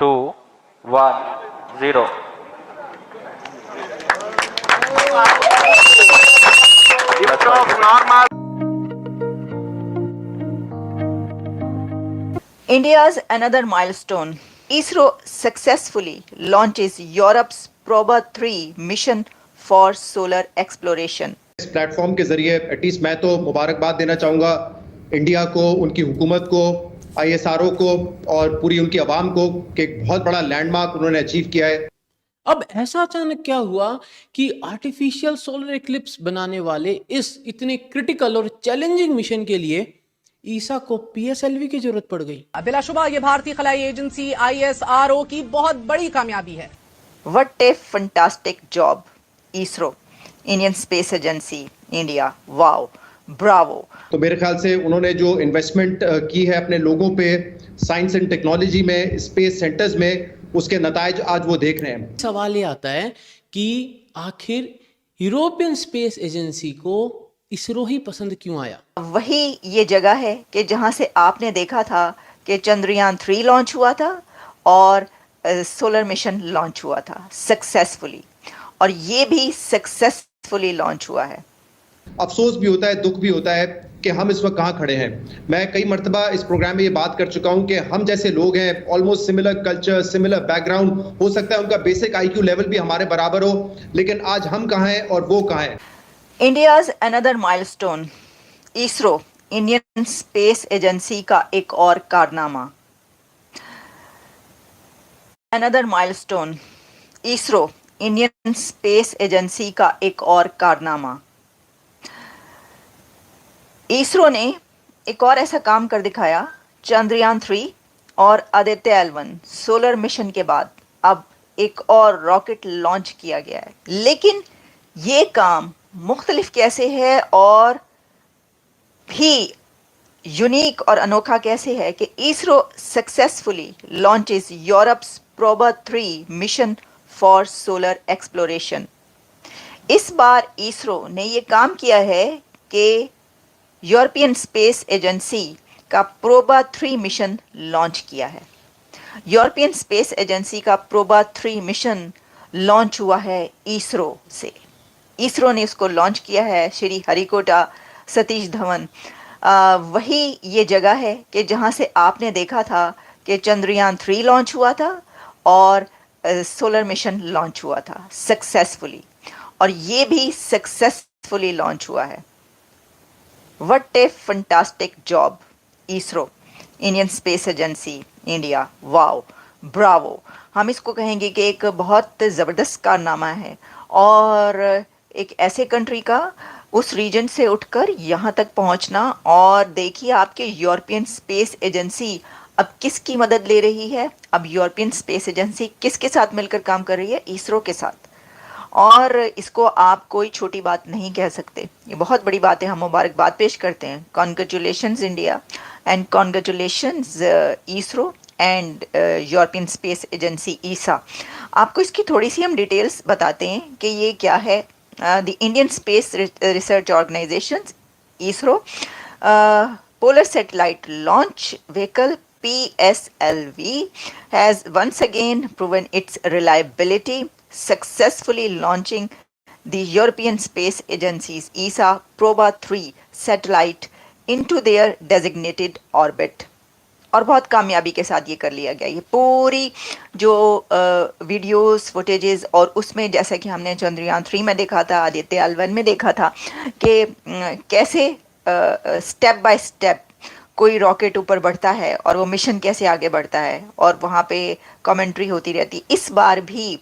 2, 1, 0. Lift off normal. India's another milestone. ISRO successfully launches Europe's Proba 3 mission for solar exploration. इस platform के जरिए at least मैं तो मुबारकबाद देना चाहूँगा इंडिया को, उनकी हुकूमत को, ISRO को और पूरी उनकी आवाम को कि एक बहुत बड़ा लैंडमार्क उन्होंने अचीव किया है। अब ऐसा अचानक क्या हुआ कि आर्टिफिशियल सोलर एक्लिप्स बनाने वाले इस इतने क्रिटिकल और चैलेंजिंग मिशन के लिए ईसा को PSLV की जरूरत पड़ गई? बिलाशुबा ये भारतीय खलाई एजेंसी ISRO की बहुत बड़ी कामयाबी है। What a fantastic job, ISRO, Indian Space Agency, India. Wow, bravo. तो मेरे ख्याल से उन्होंने जो इन्वेस्टमेंट की है अपने लोगों पे, साइंस एंड टेक्नोलॉजी में, स्पेस सेंटर्स में, उसके नतायज आज वो देख रहे हैं। सवाल ये आता है कि आखिर यूरोपियन स्पेस एजेंसी को इसरो ही पसंद क्यों आया? वही ये जगह है कि जहां से आपने देखा था कि चंद्रयान 3 लॉन्च हुआ था और सोलर मिशन लॉन्च हुआ था सक्सेसफुली, और ये भी सक्सेसफुली लॉन्च हुआ है। अफसोस भी होता है, दुख भी होता है कि हम इस वक्त कहाँ खड़े हैं। मैं कई मरतबा इस प्रोग्राम में ये बात कर चुका हूँ कि हम जैसे लोग हैं, almost similar culture, similar background, हो सकता है उनका बेसिक IQ लेवल भी हमारे बराबर हो, लेकिन आज हम कहाँ हैं और वो कहाँ हैं। India's another milestone, ISRO, Indian space agency का एक और कारनामा। Another milestone, ISRO, Indian space agency का एक और कारनामा। इसरो ने एक और ऐसा काम कर दिखाया। चंद्रयान 3 और आदित्य L1 सोलर मिशन के बाद अब एक और रॉकेट लॉन्च किया गया है, लेकिन ये काम मुख्तलिफ कैसे है और भी यूनिक और अनोखा कैसे है कि ISRO successfully launches Europe's PROBA 3 mission for solar exploration. इस बार इसरो ने ये काम किया है कि यूरोपियन स्पेस एजेंसी का प्रोबा 3 मिशन लॉन्च किया है। यूरोपियन स्पेस एजेंसी का प्रोबा 3 मिशन लॉन्च हुआ है इसरो से। इसरो ने इसको लॉन्च किया है श्री हरिकोटा सतीश धवन। वही ये जगह है कि जहां से आपने देखा था कि चंद्रयान 3 लॉन्च हुआ था और सोलर मिशन लॉन्च हुआ था सक्सेसफुली, और ये भी सक्सेसफुली लॉन्च हुआ है। What A fantastic job, ISRO, Indian space agency, India. Wow, Bravo. हम इसको कहेंगे कि एक बहुत ज़बरदस्त कारनामा है, और एक ऐसे कंट्री का उस रीजन से उठकर यहाँ तक पहुँचना। और देखिए आपके यूरोपियन स्पेस एजेंसी अब किसकी मदद ले रही है। अब यूरोपियन स्पेस एजेंसी किसके साथ मिलकर काम कर रही है? इसरो के साथ। और इसको आप कोई छोटी बात नहीं कह सकते, ये बहुत बड़ी बात है। हम मुबारकबाद पेश करते हैं। Congratulations India and congratulations ISRO and European Space Agency ESA. आपको इसकी थोड़ी सी हम डिटेल्स बताते हैं कि ये क्या है। The Indian Space Research Organisation ISRO polar satellite launch vehicle PSLV has once again proven its reliability, successfully launching the European Space Agency's ESA Proba 3 satellite into their designated orbit. और बहुत कामयाबी के साथ ये कर लिया गया। ये पूरी जो वीडियोस फुटेजेस, और उसमें जैसा कि हमने चंद्रयान 3 में देखा था, आदित्य L1 में देखा था कि कैसे स्टेप बाय स्टेप कोई रॉकेट ऊपर बढ़ता है और वो मिशन कैसे आगे बढ़ता है, और वहाँ पे कमेंट्री होती रहती। इस बार भी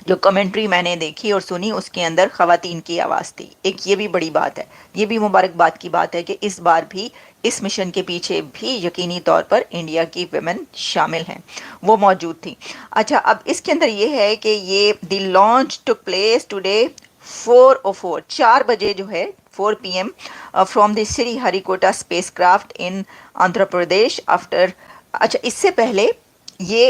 जो कमेंट्री मैंने देखी और सुनी उसके अंदर ख़वातीन की आवाज़ थी। एक ये भी बड़ी बात है, ये भी मुबारकबाद की बात है कि इस बार भी इस मिशन के पीछे भी यकीनी तौर पर इंडिया की वुमेन शामिल हैं, वो मौजूद थी। अच्छा, अब इसके अंदर ये है कि ये the launch took place today 4:04, 4 बजे जो है 4 PM from the Shri Harikota space craft in Andhra Pradesh after. अच्छा, इससे पहले ये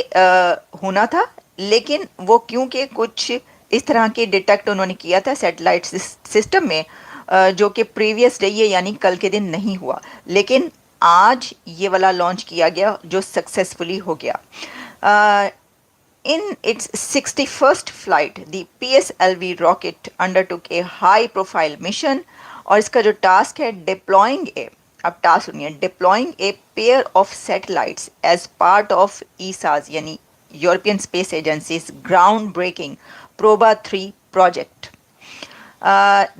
होना था, लेकिन वो क्योंकि कुछ इस तरह के डिटेक्ट उन्होंने किया था सैटेलाइट सिस्टम में, जो कि प्रीवियस डे ये यानी कल के दिन नहीं हुआ, लेकिन आज ये वाला लॉन्च किया गया जो सक्सेसफुली हो गया। In its 61st flight, the PSLV rocket undertook a high-profile mission, और इसका जो टास्क है deploying a, अब टास्क सुनिए, deploying a pair of satellites as part of ESA's यानी European Space Agency's ground-breaking Proba 3 project.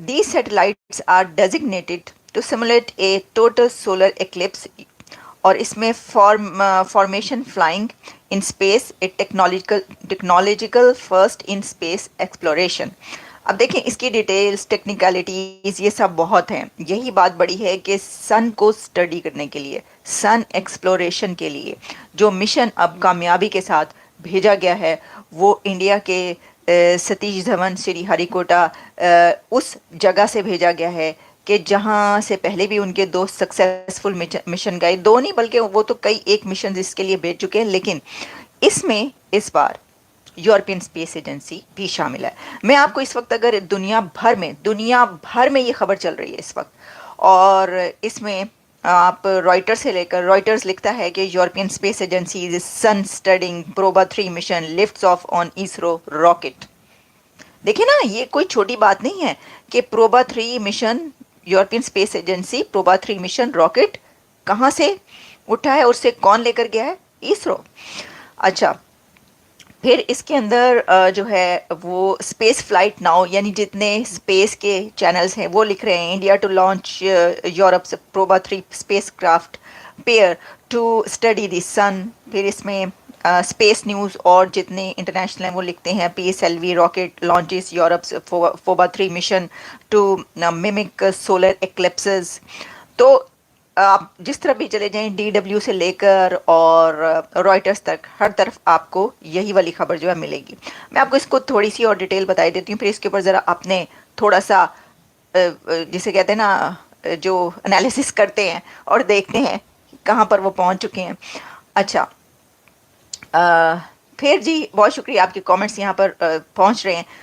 These satellites are designated to simulate a total solar eclipse, और इसमें formation flying in space, A technological first in space exploration. अब देखें इसकी details, technicalities, ये सब बहुत हैं। यही बात बड़ी है कि सन को स्टडी करने के लिए, सन एक्सप्लोरेशन के लिए जो मिशन अब कामयाबी के साथ भेजा गया है, वो इंडिया के सतीश धवन श्रीहरिकोटा उस जगह से भेजा गया है कि जहाँ से पहले भी उनके दो सक्सेसफुल मिशन गए, दो नहीं बल्कि वो तो कई एक मिशन इसके लिए भेज चुके हैं, लेकिन इसमें इस बार यूरोपियन स्पेस एजेंसी भी शामिल है। मैं आपको इस वक्त अगर दुनिया भर में ये खबर चल रही है इस वक्त, और इसमें आप रॉयटर्स से लेकर, रॉयटर्स लिखता है कि European Space Agency is sun studying Proba 3 mission lifts off on ISRO rocket. देखिए ना, ये कोई छोटी बात नहीं है कि Proba 3 mission, European Space Agency Proba 3 mission rocket कहाँ से उठा है और उससे कौन लेकर गया है? इसरो। अच्छा, फिर इसके अंदर जो है वो स्पेस फ्लाइट नाउ, यानी जितने स्पेस के चैनल्स हैं वो लिख रहे हैं India to launch Europe Proba 3 spacecraft pair to study the sun. फिर इसमें स्पेस न्यूज़ और जितने इंटरनेशनल हैं वो लिखते हैं PSLV rocket launches Europe Proba 3 mission to mimic solar eclipses. तो आप जिस तरफ भी चले जाएं, DW से लेकर और रॉयटर्स तक, हर तरफ आपको यही वाली खबर जो है मिलेगी। मैं आपको इसको थोड़ी सी और डिटेल बता देती हूँ, फिर इसके ऊपर ज़रा आपने थोड़ा सा जिसे कहते हैं ना, जो एनालिसिस करते हैं और देखते हैं कहाँ पर वो पहुँच चुके हैं। अच्छा, फिर जी बहुत शुक्रिया, आपके कमेंट्स यहाँ पर पहुँच रहे हैं।